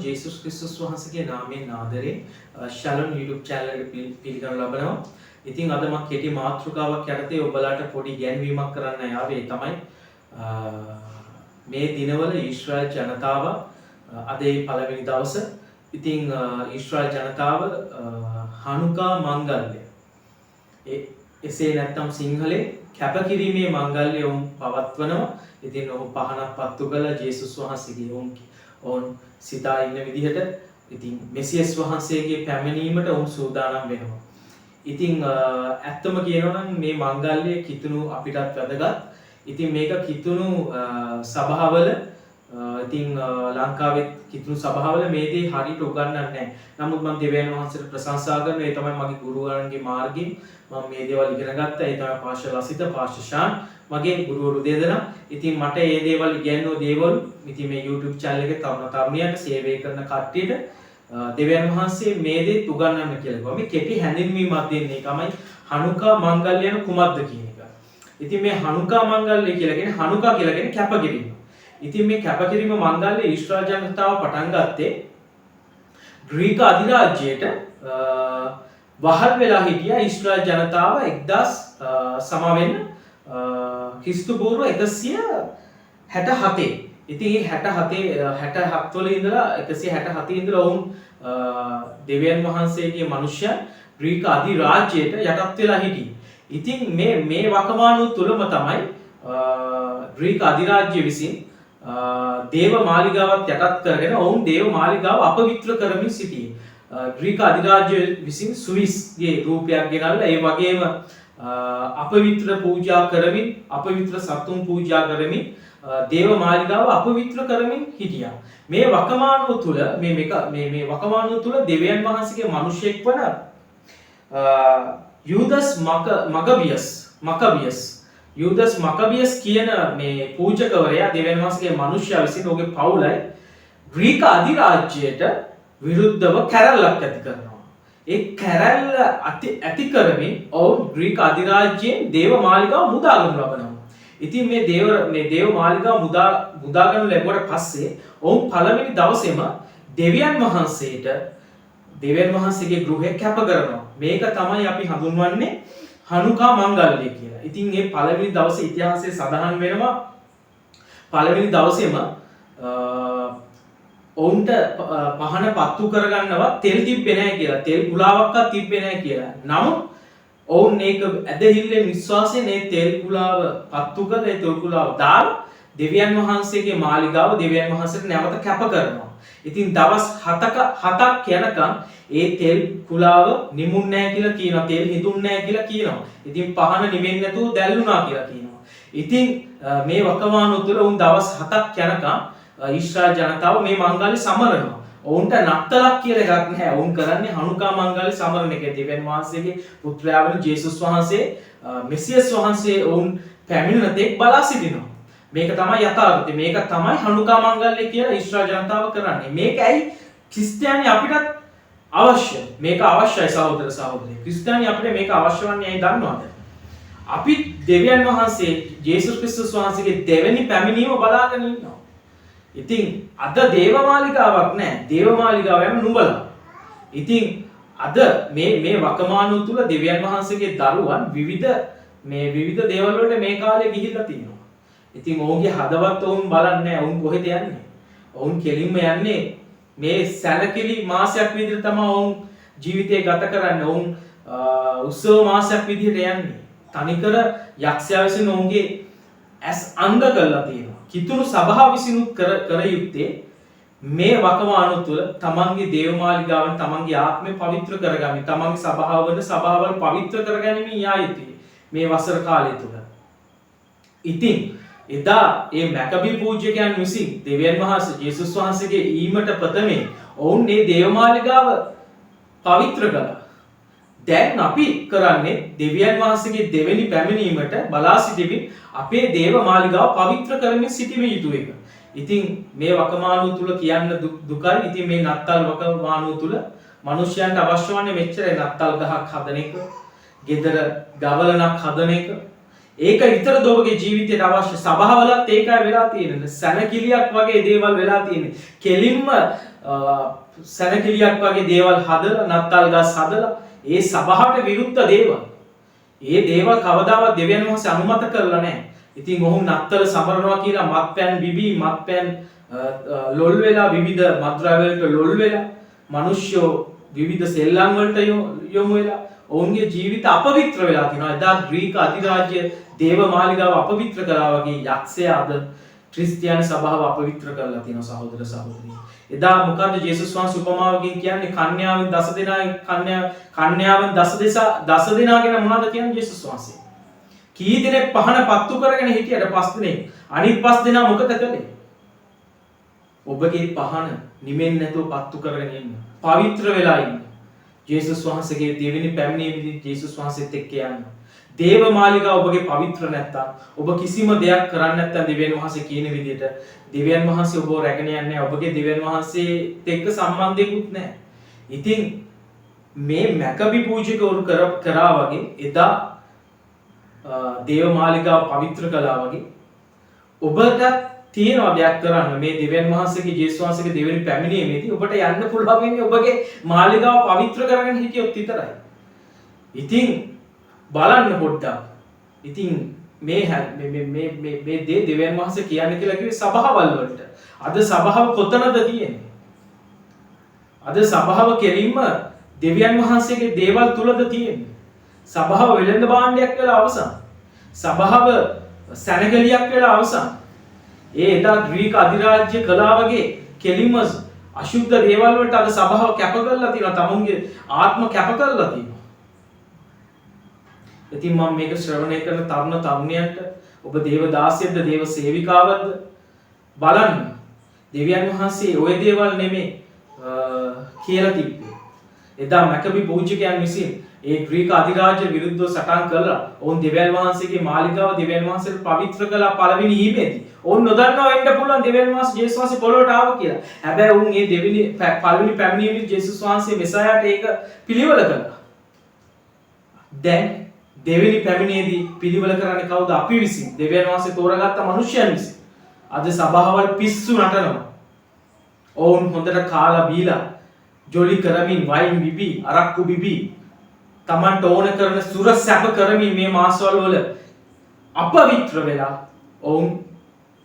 ජේසුස් ක්‍රිස්තුස් වහන්සේගේ නාමයෙන් ආදරේ ශැලොන් YouTube channel එකට පිළිගනු ලබනවා. ඉතින් අද මම කෙටි මාතෘකාවක් යටතේ ඔබලාට පොඩි ගැන්වීමක් කරන්න යාවේ තමයි මේ දිනවල ඊශ්‍රායල් ජනතාව අද ඒ පළවෙනි දවස. ඉතින් ඊශ්‍රායල් ජනතාව හනුකා මංගල්‍ය එසේ නැත්නම් සිංහලේ කැපකිරීමේ මංගල්‍ය උන් පවත්වනවා. ඉතින් ඔහු පහනක් පත්තු කළ ජේසුස් වහන්සේගේ ඔවුන් සිතා ඉන්න විදිහට ඉතින් මෙසියස් වහන්සේගේ පැමිණීමට ඔවුන් සූදානම් වෙනවා. ඉතින් ඇත්තම කියනවා නම් මේ මංගල්‍ය කිතුණු අපිටත් වැදගත්. ඉතින් මේක කිතුණු සභාවල ඉතින් ලංකාවේ කිතුණු සභාවල මේ දේ හරියට උගන්වන්නේ නැහැ. නමුත් මම දෙවියන් වහන්සේට ප්‍රශංසා කරනවා. ඒ තමයි මගේ ගුරුවරන්ගේ මාර්ගයෙන් මම මේ දේවල් ඉගෙන ගත්තා. ඒ තමයි පාස්ටර් ලසිත, පාස්ටර් ශාන් මගේ ගුරුවරු දෙදෙනා. ඉතින් මට මේ දේවල් ඉගෙනුව දේවල් ඉතින් මේ YouTube channel එකේ තරුණ තරුණියන්ට සේවය කරන කට්ටියට දෙවියන් වහන්සේ මේ දේ උගන්වන්න කියලා කිව්වා. මේ කෙටි හැඳින්වීමක් දෙන්නේ තමයි හනුකා මංගල්‍ය යන කුමක්ද කියන එක. ඉතින් මේ හනුකා මංගල්‍ය කියලා කියන්නේ හනුකා කියලා කියන්නේ කැපකිරීම. ඉතින් මේ කැපකිරීම මංගල්‍ය ඊශ්‍රායල් ජනතාව පටන් ගත්තේ ග්‍රීක අධිරාජ්‍යයට වහල් වෙලා හිටිය ඊශ්‍රායල් ජනතාව 1000 සමවෙන්න ක්‍රිස්තු පූර්ව 167. ඉතින් මේ 67 වල ඉඳලා 167 ඉඳලා වුන් දෙවියන් වහන්සේගේ මිනිසයන් ග්‍රීක අධිරාජ්‍යයට යටත් වෙලා හිටියේ. ඉතින් මේ වකවානුව තුලම තමයි ග්‍රීක අධිරාජ්‍ය විසින් දේව මාලිගාවත් යටත් කරගෙන ඔවුන් දේව මාලිගාව අපවිත්‍ර කරමින් සිටියේ. ග්‍රීක අධිරාජ්‍ය විසින් සුවිස්ගේ රූපයක් ගෙනල්ලා ඒ වගේම අපවිත්‍ර පූජා කරමින් අපවිත්‍ර සතුන් පූජා කරමින් දේව මාලිගාව අපවිත්‍ර කරමින් හිටියා. මේ වකවානුව තුල මේ වකවානුව තුල දෙවියන් වහන්සේගේ මිනිසෙක් වන යූදස් මකබියස් කියන මේ පූජකවරයා දෙවියන් වහන්සේගේ මිනිසයා විසින් ඔහුගේ පවුලයි ග්‍රීක අධිරාජ්‍යයට විරුද්ධව කැරැල්ලක් ඇති කරනවා. ඒ කැරැල්ල ඇති කරමින් ඔවුන් ග්‍රීක අධිරාජ්‍යයෙන් දේව මාලිගාව මුදා ගන්නු ලබනවා. ඉතින් මේ දේව මාලිගාව මුදා ගන්න ලැබුවට පස්සේ ඔවුන් පළවෙනි දවසේම දෙවියන් වහන්සේගේ ගෘහය කැප කරනවා. මේක තමයි අපි හඳුන්වන්නේ හනුකා මංගල්‍ය කියලා. ඉතින් මේ පළවෙනි දවසේ ඉතිහාසයේ සඳහන් වෙනවා පළවෙනි දවසේම ඔවුන්ට පහන පත්තු කරගන්නවත් තෙල් තිබ්බේ නැහැ කියලා. තෙල් කුලාවක්වත් තිබ්බේ නැහැ කියලා. නමුත් ඔවුන් මේක ඇදහිල්ලේ විශ්වාසයෙන් මේ තෙල් කුලාව පත්තු කරලා ඒ තෙල් කුලාව දාලා දෙවියන් වහන්සේගේ මාලිගාව දෙවියන් වහන්සේට නැවත කැප කරනවා. ඉතින් දවස් 7ක් යනකම් ඒ තෙල් කුලාව නිමුන්නේ නැහැ කියලා කියනවා. තෙල් හිතුන්නේ නැහැ කියලා කියනවා. ඉතින් පහන නිවෙන්නේ නැතුව දැල්ුණා කියලා කියනවා. ඉතින් මේ වකවානුව තුළ උන් දවස් 7ක් යනකම් ඊශ්‍රායල් ජනතාව මේ මංගල්‍ය සමරනවා. ඔවුන්ට නත්තලක් කියලා එකක් නැහැ. ඔවුන් කරන්නේ හනුකා මංගල්‍ය සමරන එක. දෙවියන් වහන්සේගේ පුත්‍රයා වන ජේසුස් වහන්සේ මෙසියස් වහන්සේ ඔවුන් පැමිණෙන තෙක් බලා සිටිනවා. මේක තමයි යථාර්ථය. මේක තමයි හනුකා මංගල්‍ය කියලා ඊශ්‍රායල් ජනතාව කරන්නේ. මේක ඇයි ක්‍රිස්තියානි අපිටත් අවශ්‍ය? මේක අවශ්‍යයි සහෝදර සහෝදරිය. ක්‍රිස්තියානි අපිට මේක අවශ්‍ය වන්නේ ඇයි දන්නවද? අපි දෙවියන් වහන්සේ ජේසුස් ක්‍රිස්තුස් වහන්සේගේ දෙවෙනි පැමිණීම බලාගෙන ඉන්නවා. ඉතින් අද දේව මාලිගාවක් නැහැ. දේව මාලිගාව යන නුඹලා. ඉතින් අද මේ වකමානුව තුල දෙවියන් වහන්සේගේ දරුවන් විවිධ දේවල් වලට මේ කාලේ ගිහිල්ලා තියෙනවා. ඉතින් ඔවුන්ගේ හදවත් ඔවුන් බලන්නේ නැහැ. ඔවුන් කොහෙද යන්නේ? ඔවුන් කෙලින්ම යන්නේ මේ සැලකිලි මාසයක් විදිහට තමයි ඔවුන් ජීවිතය ගත කරන්නේ. ඔවුන් උත්සව මාසයක් විදිහට යන්නේ. තනිකර යක්ෂයා විසින් ඔවුන්ගේ ඇස් අන්ධ කරලා තියෙනවා. කිතුණු සභාව විසිනුත් කර යුත්තේ මේ වකවානුව තුළ තමන්ගේ දේව මාලිගාවන් තමන්ගේ ආත්මය පවිත්‍ර කරගන්න. තමන්ගේ සභාවල් පවිත්‍ර කරගැනීමේ යා යුතුයි මේ වසර කාලය තුළ. ඉතින් එදා මේ මැකබි පූජකයන් විසින් දෙවියන් වහන්සේ ජේසුස් වහන්සේගේ ඊමට ප්‍රථමයෙන් ඔවුන් මේ දේව මාලිගාව පවිත්‍ර කළා. දැන් අපි කරන්නේ දෙවියන් වහන්සේගේ දෙවෙනි පැමිණීමට බලා සිටිමින් අපේ දේව මාලිගාව පවිත්‍ර කරමින් සිටිමින් යුතු එක. ඉතින් මේ වකමානුව තුල කියන්න දුකයි. ඉතින් මේ නත්තල් වකමානුව තුල මිනිසයන්ට අවශ්‍ය වන්නේ මෙච්චරයි. නත්තල් ගහක් හදන එක, ගෙදර ගවලනක් හදන එක, ඒක විතරද ඔබගේ ජීවිතයට අවශ්‍ය? සභාවලත් ඒකයි වෙලා තියෙන්නේ. සැනකිලියක් වගේ දේවල් වෙලා තියෙන්නේ. කෙලින්ම සැනකිලියක් වගේ දේවල් හදලා, නත්තල් ගස් හදලා, ඒ සභාවට විරුද්ධ දේවල්. ඒ දේවල් කවදාවත් දෙවියන් වහන්සේ අනුමත කරලා නැහැ. ඉතින් ඔහු නත්තල සමරනවා කියලා මත්පැන් බිබී, මත්පැන් ලොල් වෙලා, විවිධ මත්ද්‍රව්‍ය වලට ලොල් වෙලා, මිනිස්සු විවිධ සෙල්ලම් වලට යොමු වෙලා, ඔවුන්ගේ ජීවිත අපවිත්‍ර වෙලා තිනවා. එදා ග්‍රීක අධිරාජ්‍ය දේවමාලිගාව අපවිත්‍ර කළා වගේ යක්ෂයා අද ක්‍රිස්තියානි සභාව අපවිත්‍ර කරලා තිනවා සහෝදර සහෝදරියෝ. එදා මොකද යේසුස් වහන්සේ උපමාවකින් කියන්නේ කන්‍යාවෙන් 10 දෙනා කන්‍යාවෙන් 10 දෙනා ගැන මොනවද කියන්නේ යේසුස් වහන්සේ? කී දෙනෙක් පහන පත්තු කරගෙන හිටියට 5 දෙනෙක් අනිත් 5 දෙනා මොකද කළේ? ඔබගේ පහන නිමෙන්නේ නැතුව පත්තු කරගෙන ඉන්න. පවිත්‍ර වෙලා ඉන්න. යේසුස් වහන්සේගේ දෙවෙනි පැමිණීමේදී යේසුස් වහන්සේත් එක්ක යන්න. දේවමාලිගාව ඔබගේ පවිත්‍ර නැත්තම්, ඔබ කිසිම දෙයක් කරන්නේ නැත්තම් දෙවියන් වහන්සේ කියන විදිහට දෙවියන් වහන්සේ ඔබව රැගෙන යන්නේ නැහැ. ඔබගේ දෙවියන් වහන්සේත් එක්ක සම්බන්ධයක්වත් නැහැ. ඉතින් මේ මැකබි පූජකවරු කරා වගේ එදා දේවමාලිගාව පවිත්‍ර කළා වගේ ඔබට තියෙනවා දෙයක් කරන්න. මේ දෙවියන් වහන්සේගේ යේසුස් වහන්සේගේ දෙවෙනි පැමිණීමේදී ඔබට යන්න පුළුවන් වෙන්නේ ඔබගේ මාලිගාව පවිත්‍ර කරගෙන හිටියොත් විතරයි. ඉතින් බලන්න පොඩ්ඩක්. ඉතින් මේ දේ දෙවියන් වහන්සේ කියන්නේ කියලා කිව්වේ සභාවල් වලට. අද සභාව කොතනද තියෙන්නේ? අද සභාව කෙලින්ම දෙවියන් වහන්සේගේ දේවල් තුලද තියෙන්නේ? සභාව වෙළඳ භාණ්ඩයක් වෙලා අවසන්. සභාව සැනගලියක් වෙලා අවසන්. ඒ එදා ග්‍රීක අධිරාජ්‍ය කළා වගේ කෙලින්ම අශුද්ධ දේවල් වලට අද සභාව කැප කරලා තියෙනවා. තමුන්ගේ ආත්ම කැප කරලා තියෙනවා. ඉතින් මම මේක ශ්‍රවණය කරන තරුණ තරුණියන්ට ඔබ දේව දාසියක්ද දේව සේවිකාවක්ද බලන්න. දෙවියන් වහන්සේ ওই දේවල් නෙමෙයි කියලා තිබ්බේ. එදා මැකබි පූජකයන් විසින් ඒ ග්‍රීක අධිරාජ්‍ය විරුද්ධව සටන් කළා. ඔවුන් දෙවියන් වහන්සේගේ මාලිගාව දෙවියන් වහන්සේට පවිත්‍ර කළා පළවෙනි ඊමේදී. ඔවුන් නොදන්නවා වෙන්න පුළුවන් දෙවියන් වහන්සේ යේසුස් වහන්සේ පොළොවට ආවා කියලා. හැබැයි ඔවුන් මේ පළවෙනි පැමිණීමේදී යේසුස් වහන්සේ මෙසායාට ඒක පිළිවෙල කළා. දැන් දෙවෙනි පැමිණීමේදී පිළිවෙල කරන්නේ කවුද? අපි විසින්. දෙවියන් වහන්සේ තෝරාගත්ත මිනිසයන් විසින්. අද සභාවල් පිස්සු නටනවා. ඔවුන් හොඳට කාලා බීලා ජොලි කරමින් වයින් බිබී අරක්කු බිබී තමන්ට ඕන කරන සුර සැප කරමින් මේ මාසවල වල අපවිත්‍ර වෙලා ඔවුන්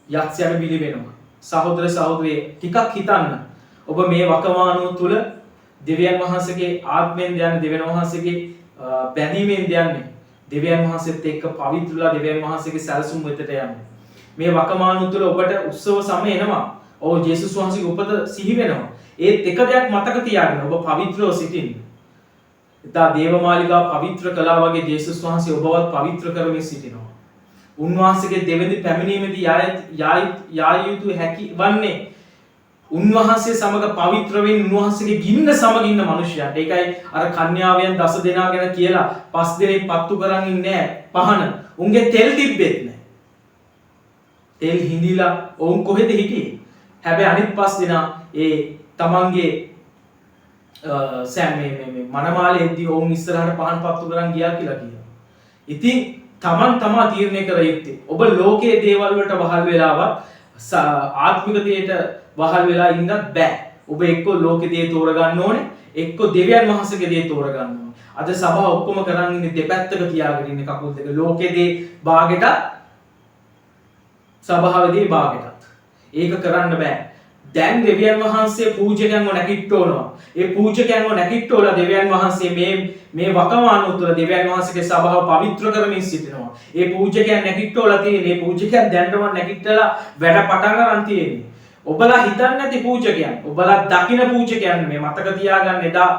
යක්ෂයන් බිලි වෙනවා. සහෝදර සහෝදරිය ටිකක් හිතන්න. ඔබ මේ වකවානුව තුල දෙවියන් වහන්සේගේ ආත්මයෙන් යන්නේ, දෙවියන් වහන්සේගේ බැඳීමෙන් යන්නේ, දෙවියන් වහන්සේත් එක්ක පවිත්‍රලා දෙවියන් වහන්සේගේ සැලසුම් වෙතට යන්නේ. මේ වකවානුව තුල ඔබට උත්සව සමය එනවා. ඔව් යේසුස් වහන්සේගේ උපත සිහි වෙනවා. ඒත් එක දෙයක් මතක තියාගන්න. ඔබ පවිත්‍රව සිටින්න. එදා දේවමාලිගාව පවිත්‍ර කළා වගේ යේසුස් වහන්සේ ඔබවත් පවිත්‍ර කරමින් සිටිනවා. උන්වහන්සේගේ දෙවෙනි පැමිණීමේදී යා යුතු හැකි වන්නේ උන්වහන්සේ සමග පවිත්‍ර වෙන්න, උන්වහන්සේගේ ගින්න සමග ඉන්න මිනිසයාට. ඒකයි අර කන්‍යාවයන් 10 දෙනා ගැන කියලා 5 දෙනෙක් පත්තු කරන් ඉන්නේ පහන. උන්ගේ තෙල් තිබ්බෙත් නැහැ. තෙල් හිඳිලා ඔවුන් කොහෙද හිටියේ? හැබැයි අනිත් 5 දෙනා ඒ තමන්ගේ මේ මනමාලයේදී ඔවුන් ඉස්සරහට පහන් පත්තු කරන් ගියා කියලා කියනවා. ඉතින් තමන් තමා තීරණය කර යුත්තේ. ඔබ ලෝකයේ දේවල් වලට වහල් වෙලාවත් ආත්මික දේට වහල් වෙලා ඉන්නත් බෑ. ඔබ එක්ක ලෝකයේ දේ තෝරගන්න ඕනේ, එක්ක දෙවියන් වහන්සේගේ දේ තෝරගන්න ඕනේ. අද සභාව ඔක්කොම කරන් ඉන්නේ දෙපැත්තක තියාගෙන ඉන්නේ කකුල් දෙක. ලෝකයේ දේ භාගෙට, සභාවේදී භාගෙට. ඒක කරන්න බෑ. දැන් දෙවියන් වහන්සේ පූජකයන්ව නැගිට්ටවනවා. ඒ පූජකයන්ව නැගිට්ටවලා දෙවියන් වහන්සේ මේ වකවානුව තුළ දෙවියන් වහන්සේගේ සභාව පවිත්‍ර කරමින් සිටිනවා. ඒ පූජකයන් නැගිට්ටවලා තියෙන. ඒ පූජකයන් දැන්ටම නැගිටලා වැඩ පටන් ගන්න තියෙන්නේ. ඔබලා හිතන්නේ නැති පූජකයන්, ඔබලා දකින පූජකයන් මේ මතක තියාගන්න. එදා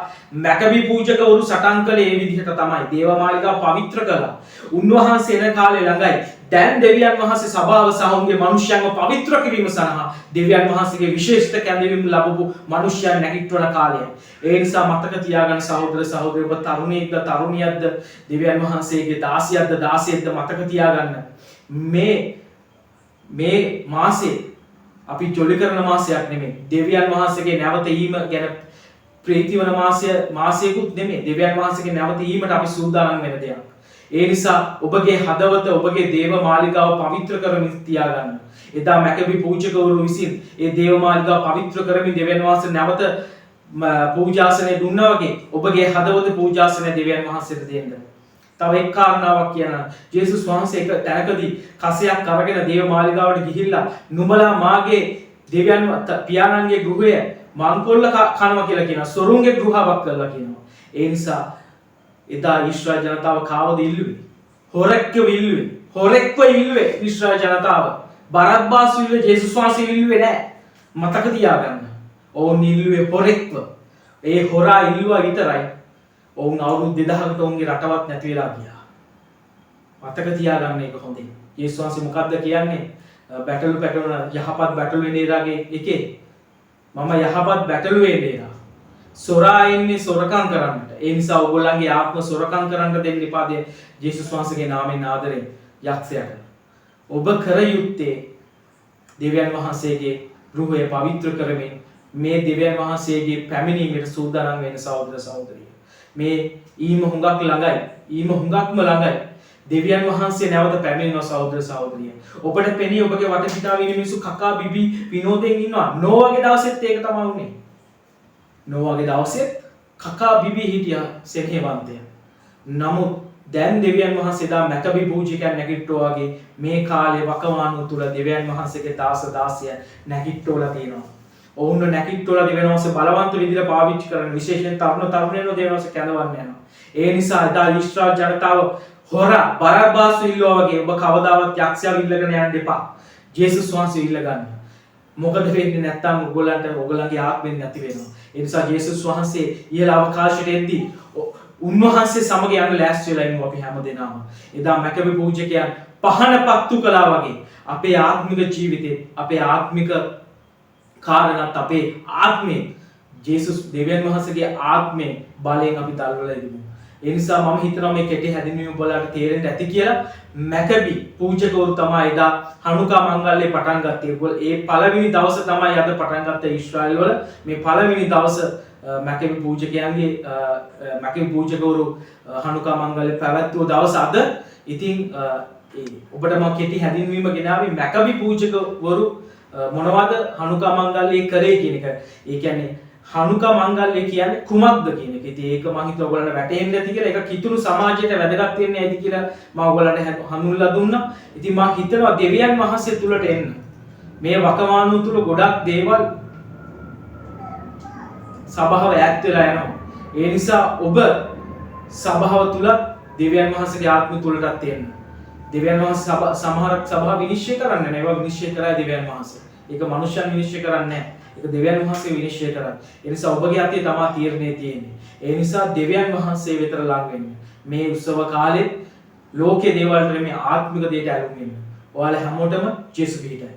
මැකබි පූජකවරු සටන් කළේ මේ විදිහට තමයි. දේවමාලිගාව පවිත්‍ර කළා. උන්වහන්සේ එන කාලේ ළඟයි. දැන් දෙවියන් වහන්සේ සභාව සහ උන්ගේ මිනිස්යන්ව පවිත්‍ර කිරීම සඳහා දෙවියන් වහන්සේගේ විශේෂිත කැඳවීම ලැබපු මිනිස්යන් නැගිටවන කාලය. ඒ නිසා මතක තියාගන්න සහෝදර සහෝදරිය, ඔබ තරුණයෙක්ද තරුණියක්ද, දෙවියන් වහන්සේගේ දාසියක්ද දාසියෙක්ද මතක තියාගන්න. මේ මාසේ අපි ජොලි කරන මාසයක් නෙමෙයි. දෙවියන් වහන්සේගේ නැවත ඊම ගැන ප්‍රීති වන මාසයකුත් නෙමෙයි. දෙවියන් වහන්සේගේ නැවත ඊමට අපි සූදානම් වෙන දෙයක්. ඒ නිසා ඔබගේ හදවත ඔබගේ දේව මාලිගාව පවිත්‍ර කරමින් තියාගන්න. එදා මැකබි පූජකවරු විසින් ඒ දේව මාලිගාව පවිත්‍ර කරමින් දෙවියන් වහන්සේ නැවත පූජාසනය දුන්නා වගේ ඔබගේ හදවත පූජාසනය දෙවියන් වහන්සේට දෙන්න. තව එක් කාරණාවක් කියනවා. ජේසුස් වහන්සේ එක තැනකදී කසයක් අරගෙන දේව මාලිගාවට ගිහිල්ලා නුඹලා මාගේ දෙවියන් පියාණන්ගේ ගෘහය මංකොල්ල කනවා කියලා කියනවා. සොරුන්ගේ ගෘහාවක් කරලා කියනවා. ඒ නිසා එදා ඊශ්‍රායල් ජනතාව කාවද ඉල්ලුවේ? හොරෙක්ව ඉල්ලුවේ. හොරෙක්ව ඉල්ලුවේ ඊශ්‍රායල් ජනතාව. බරබ්බාස් ඉල්ලුවේ, ජේසුස් වහන්සේ ඉල්ලුවේ නැහැ. මතක තියාගන්න. ඔවුන් ඉල්ලුවේ හොරෙක්ව. ඒ හොරා ඉල්ලුවා විතරයි. ඔවුන් අවුරුදු 2000කට ඔවුන්ගේ රටවත් නැති වෙලා ගියා. මතක තියාගන්න ඒක හොඳින්. යේසුස් වහන්සේ මොකද්ද කියන්නේ? බැටළු පැටවන යහපත් බැටළු වෙනේරාගේ එකේ මම යහපත් බැටළු වෙනේරා. සොරා එන්නේ සොරකම් කරන්නට. ඒ නිසා ඔයගොල්ලන්ගේ ආත්ම සොරකම් කරන්න දෙන්න එපා. යේසුස් වහන්සේගේ නාමයෙන් ආදරෙන් යක්ෂයාට. ඔබ කර යුත්තේ දෙවියන් වහන්සේගේ ගෘහය පවිත්‍ර කරමින් මේ දෙවියන් වහන්සේගේ පැමිණීමට සූදානම් වෙන සහෝදර සහෝදරිය. මේ ඊම හුඟක් ළඟයි. ඊම හුඟක්ම ළඟයි. දෙවියන් වහන්සේ නැවත පැමිණෙනවා සහෝදර සහෝදරිය. ඔබට පෙනී ඔබගේ වටපිටාවේ ඉන්න මිනිස්සු කකා බිබි විනෝදයෙන් ඉන්නවා. නෝවාගේ දවසෙත් ඒක තමයි වුනේ. නෝවාගේ දවසෙත් කකා බිබි හිටියා සෙනෙහවන්තය. නමුත් දැන් දෙවියන් වහන්සේ දා මැකබි පූජකයන් නැගිට්ටෝ වගේ මේ කාලේ වකවානුව තුල දෙවියන් වහන්සේගේ දාස දාසියන් නැගිට්ටෝලා තියෙනවා. ඔවුන් නැගිට්ටෝලා දෙවියන් වහන්සේ බලවන්ත විදිහට පාවිච්චි කරන විශේෂයෙන් තරුණයෝ දෙවියන් වහන්සේ කැඳවන්න යනවා. ඒ නිසා එදා ඊශ්‍රායල් ජනතාව හොරා බරබ්බාස් ඉල්ලුවා වගේ ඔබ කවදාවත් යක්ෂයා ඉල්ලගෙන යන්න එපා. ජේසුස් වහන්සේ ඉල්ල ගන්න. මොකද වෙන්නේ නැත්තම් ඔයගොල්ලන්ගේ ආත්මෙන් නැති වෙනවා. ඒ නිසා ජේසුස් වහන්සේ ඉහළ අවකාශයට එද්දී උන්වහන්සේ සමග යන්න ලෑස්ති වෙලා ඉන්නවා අපි හැමදෙනාම. එදා මැකබි පූජකයන් පහන පත්තු කළා වගේ අපේ ආත්මික ජීවිතේ අපේ ආත්මික කාරණාත් අපේ ආත්මේ ජේසුස් දෙවියන් වහන්සේගේ ආත්මේ බලයෙන් අපි දල්වලා ඉමු. ඒ නිසා මම හිතනවා මේ කෙටි හැඳින්වීම බලන්න තේරෙන්න ඇති කියලා. මැකබි පූජකවරු තමයි එදා හනුකා මංගල්‍යය පටන් ගත්තේ. ඒ පළවෙනි දවස තමයි අද පටන් ගත්ත ඊශ්‍රායල් වල මේ පළවෙනි දවස මැකබි පූජකවරු හනුකා මංගල්‍ය පැවැත්වූ දවස අද. ඉතින් ඔබට මම කෙටි හැඳින්වීම ගෙනාවේ මැකබි පූජකවරු මොනවද හනුකා මංගල්‍යය කරේ කියන එක. ඒ කියන්නේ හනුකා මංගල්‍යය කියන්නේ කුමක්ද කියන එක. ඉතින් ඒක මම හිතුවා ඔයගොල්ලන්ට වැටහෙන්නේ නැති කියලා. ඒක කිතුණු සමාජයට වැදගත් වෙන්නේ නැති කියලා මම ඔයගොල්ලන්ට හඳුන්වලා දුන්නා. ඉතින් මම හිතනවා දෙවියන් වහන්සේ තුලට එන්න. මේ වකවානුව තුල ගොඩක් දේවල් සභාව ඈත් වෙලා යනවා. ඒ නිසා ඔබ සභාව තුල දෙවියන් වහන්සේගේ ආත්ම තුලටත් එන්න. දෙවියන් වහන්සේ සමහරක් සභාව විනිශ්චය කරන්නේ නැහැ. ඒවා විනිශ්චය කරයි දෙවියන් වහන්සේ. ඒක මනුෂ්‍යයන් විනිශ්චය කරන්නේ නැහැ. ඒක දෙවියන් වහන්සේ විනිශ්චය කරන්නේ. ඒ නිසා ඔබගේ අතේ තමයි තීරණය තියෙන්නේ. ඒ නිසා දෙවියන් වහන්සේ වෙතට ලං වෙන්න. මේ උත්සව කාලේ ලෝකයේ දේවල් වල මේ ආත්මික දේට ඇලුම් වෙන්න. ඔයාලා හැමෝටම ජේසුස් පිහිටයි.